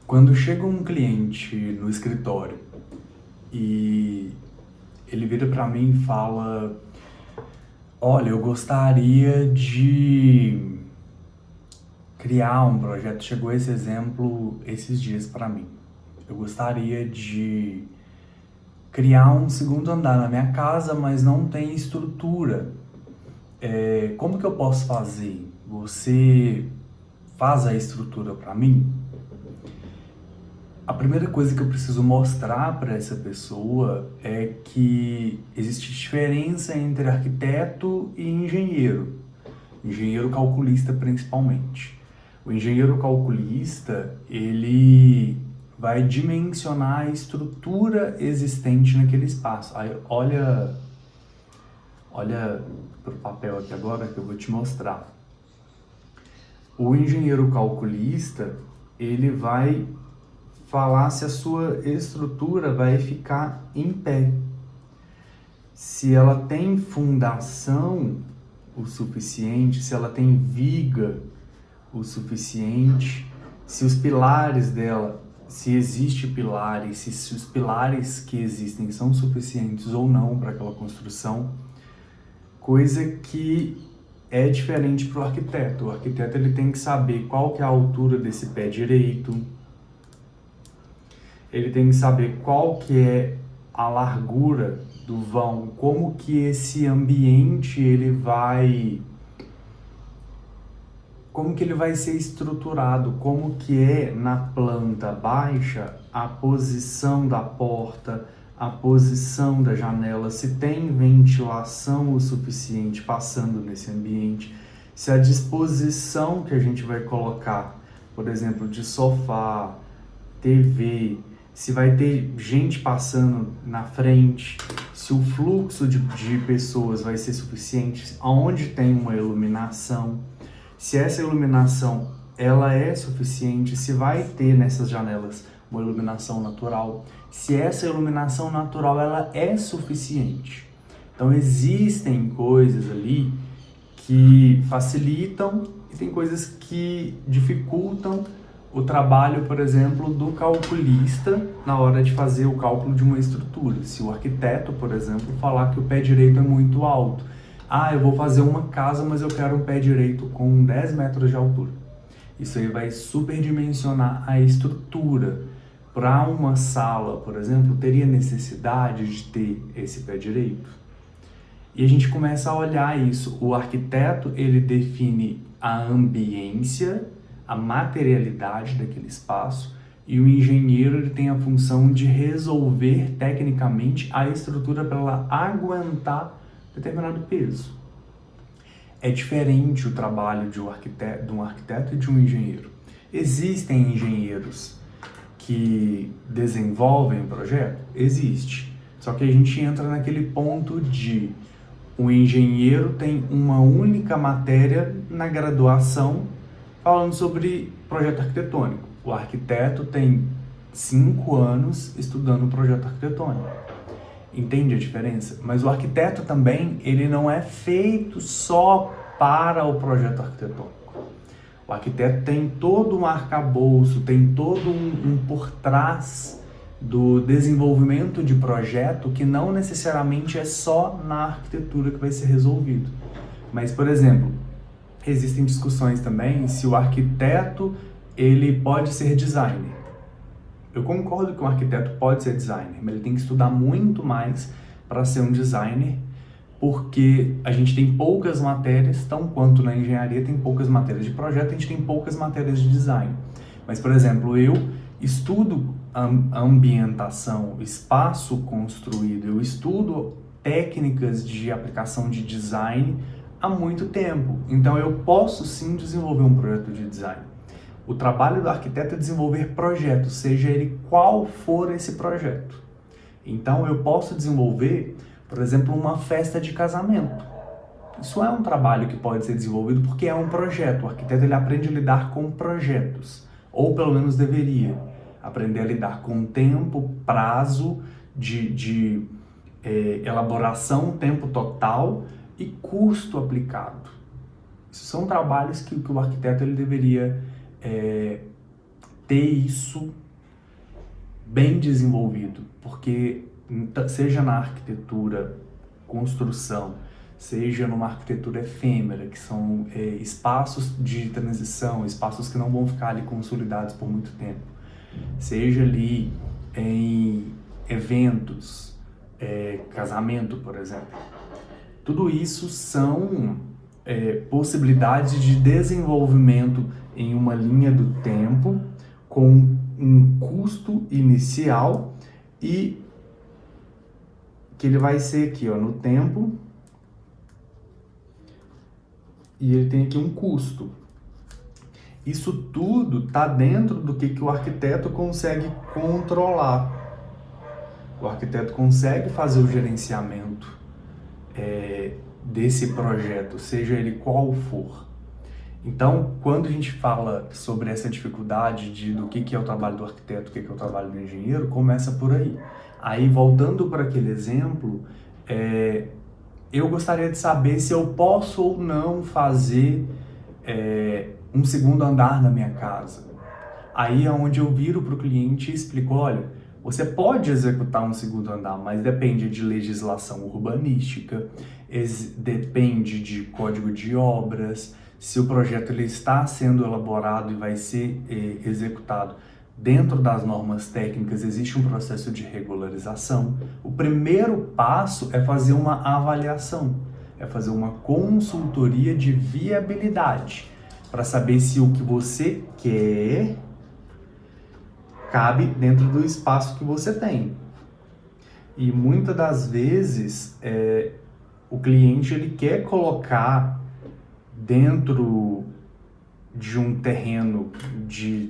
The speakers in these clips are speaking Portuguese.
Quando chega um cliente no escritório e ele vira para mim e fala: olha, eu gostaria de criar um projeto. Chegou esse exemplo esses dias para mim. Eu gostaria de criar um segundo andar na minha casa, mas não tem estrutura. Como que eu posso fazer? Você faz a estrutura para mim? A primeira coisa que eu preciso mostrar para essa pessoa é que existe diferença entre arquiteto e engenheiro calculista principalmente. O engenheiro calculista, ele vai dimensionar a estrutura existente naquele espaço. Aí, olha para o papel aqui agora que eu vou te mostrar. O engenheiro calculista, ele vai falar se a sua estrutura vai ficar em pé, se ela tem fundação o suficiente, se ela tem viga o suficiente, se os pilares dela, se existe pilares, se os pilares que existem são suficientes ou não para aquela construção, coisa que é diferente para o arquiteto. O arquiteto ele tem que saber qual que é a altura desse pé direito, ele tem que saber qual que é a largura do vão, como que esse ambiente como que ele vai ser estruturado, como que é na planta baixa a posição da porta, a posição da janela, se tem ventilação o suficiente passando nesse ambiente, se a disposição que a gente vai colocar, por exemplo, de sofá, TV, se vai ter gente passando na frente, se o fluxo de pessoas vai ser suficiente, aonde tem uma iluminação, se essa iluminação ela é suficiente, se vai ter nessas janelas uma iluminação natural, se essa iluminação natural ela é suficiente. Então existem coisas ali que facilitam e tem coisas que dificultam o trabalho, por exemplo, do calculista na hora de fazer o cálculo de uma estrutura. Se o arquiteto, por exemplo, falar que o pé direito é muito alto, eu vou fazer uma casa, mas eu quero um pé direito com 10 metros de altura. Isso aí vai superdimensionar a estrutura. Para uma sala, por exemplo, teria necessidade de ter esse pé direito? E a gente começa a olhar isso. O arquiteto, ele define a ambiência, a materialidade daquele espaço, e o engenheiro ele tem a função de resolver tecnicamente a estrutura para ela aguentar determinado peso. É diferente o trabalho de um arquiteto e de um engenheiro. Existem engenheiros que desenvolvem o projeto? Existe. Só que a gente entra naquele ponto de o engenheiro tem uma única matéria na graduação falando sobre projeto arquitetônico. O arquiteto tem 5 anos estudando projeto arquitetônico. Entende a diferença? Mas o arquiteto também, ele não é feito só para o projeto arquitetônico. O arquiteto tem todo um arcabouço, tem todo um por trás do desenvolvimento de projeto que não necessariamente é só na arquitetura que vai ser resolvido. Mas, por exemplo, existem discussões também se o arquiteto ele pode ser designer. Eu concordo que um arquiteto pode ser designer, mas ele tem que estudar muito mais para ser um designer, porque a gente tem poucas matérias, tão quanto na engenharia tem poucas matérias de projeto, a gente tem poucas matérias de design. Mas, por exemplo, eu estudo ambientação, espaço construído, eu estudo técnicas de aplicação de design há muito tempo. Então eu posso sim desenvolver um projeto de design. O trabalho do arquiteto é desenvolver projetos, seja ele qual for esse projeto. Então eu posso desenvolver, por exemplo, uma festa de casamento. Isso é um trabalho que pode ser desenvolvido porque é um projeto. O arquiteto ele aprende a lidar com projetos, ou pelo menos deveria aprender a lidar com tempo, prazo de elaboração, tempo total e custo aplicado. Isso são trabalhos que o arquiteto ele deveria ter isso bem desenvolvido, porque seja na arquitetura, construção, seja numa arquitetura efêmera, que são espaços de transição, espaços que não vão ficar ali consolidados por muito tempo, seja ali em eventos, casamento, por exemplo. Tudo isso são possibilidades de desenvolvimento em uma linha do tempo, com um custo inicial e que ele vai ser aqui, ó, no tempo, e ele tem aqui um custo. Isso tudo está dentro do que o arquiteto consegue controlar. O arquiteto consegue fazer o gerenciamento desse projeto, seja ele qual for. Então, quando a gente fala sobre essa dificuldade do que é o trabalho do arquiteto, o que é o trabalho do engenheiro, começa por aí. Aí, voltando para aquele exemplo, eu gostaria de saber se eu posso ou não fazer um segundo andar na minha casa. Aí é onde eu viro para o cliente e explico, olha, você pode executar um segundo andar, mas depende de legislação urbanística, depende de código de obras, se o projeto ele está sendo elaborado e vai ser executado dentro das normas técnicas, existe um processo de regularização. O primeiro passo é fazer uma avaliação, é fazer uma consultoria de viabilidade, para saber se o que você quer cabe dentro do espaço que você tem. E muitas das vezes o cliente ele quer colocar dentro de um terreno de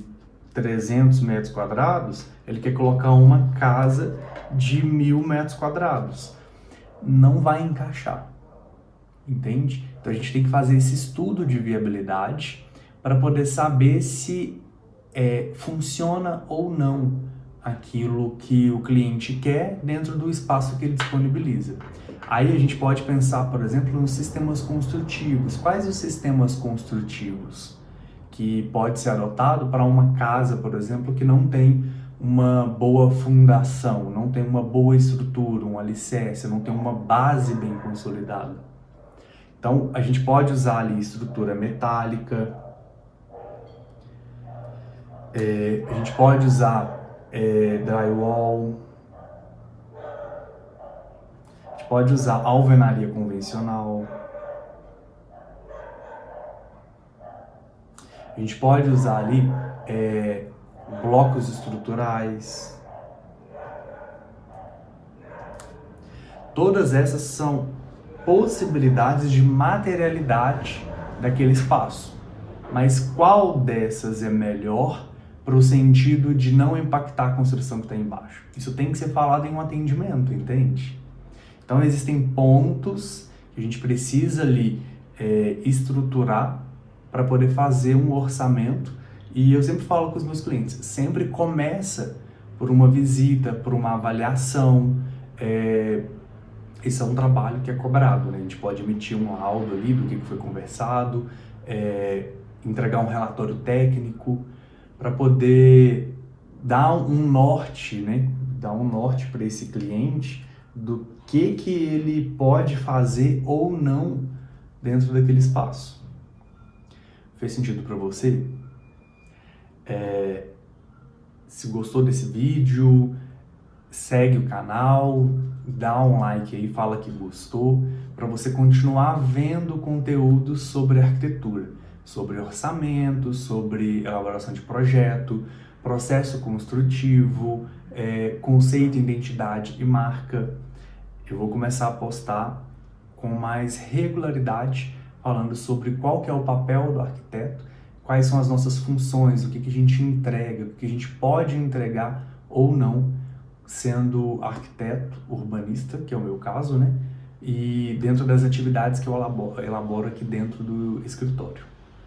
300 metros quadrados, ele quer colocar uma casa de 1.000 metros quadrados. Não vai encaixar, entende? Então a gente tem que fazer esse estudo de viabilidade para poder saber se funciona ou não aquilo que o cliente quer dentro do espaço que ele disponibiliza. Aí a gente pode pensar, por exemplo, nos sistemas construtivos. Quais os sistemas construtivos que pode ser adotado para uma casa, por exemplo, que não tem uma boa fundação, não tem uma boa estrutura, um alicerce, não tem uma base bem consolidada? Então, a gente pode usar ali estrutura metálica, a gente pode usar drywall, a gente pode usar alvenaria convencional, a gente pode usar ali blocos estruturais. Todas essas são possibilidades de materialidade daquele espaço. Mas qual dessas é melhor para o sentido de não impactar a construção que está embaixo? Isso tem que ser falado em um atendimento, entende? Então existem pontos que a gente precisa ali estruturar para poder fazer um orçamento. E eu sempre falo com os meus clientes, sempre começa por uma visita, por uma avaliação. Esse é um trabalho que é cobrado, né? A gente pode emitir um laudo ali do que foi conversado, entregar um relatório técnico para poder dar um norte, né? Dar um norte para esse cliente do que ele pode fazer ou não dentro daquele espaço. Fez sentido para você? Se gostou desse vídeo, segue o canal, dá um like aí, fala que gostou, para você continuar vendo conteúdo sobre arquitetura, sobre orçamento, sobre elaboração de projeto, processo construtivo, conceito, identidade e marca. Eu vou começar a postar com mais regularidade, falando sobre qual que é o papel do arquiteto, quais são as nossas funções, o que a gente entrega, o que a gente pode entregar ou não, sendo arquiteto, urbanista, que é o meu caso, né? E dentro das atividades que eu elaboro aqui dentro do escritório.